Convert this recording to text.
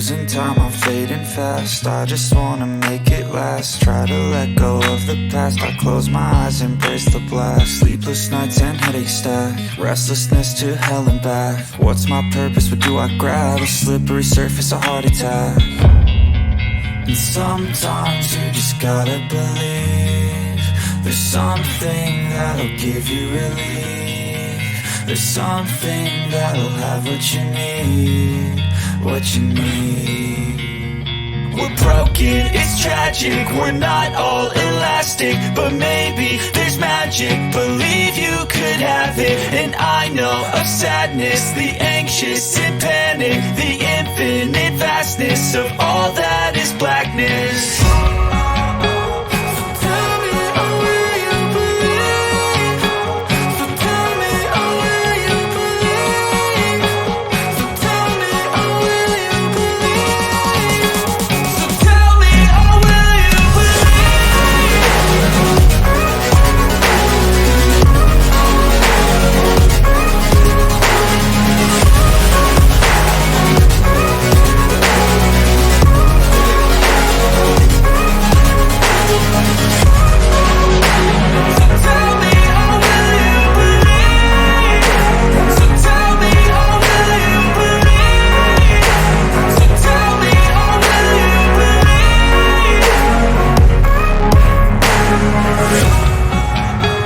losing time, I'm fading fast. I just wanna make it last. Try to let go of the past. I close my eyes, embrace the blast. Sleepless nights and headaches stack. Restlessness to hell and back. What's my purpose, what do I grab? A slippery surface, a heart attack. And sometimes you just gotta believe there's something that'll give you relief. There's something that'll have what you need, what you need. We're broken, it's tragic, we're not all elastic, but maybe there's magic, believe you could have it. And I know of sadness, the anxious and panic, the infinite vastness of all that is blackness.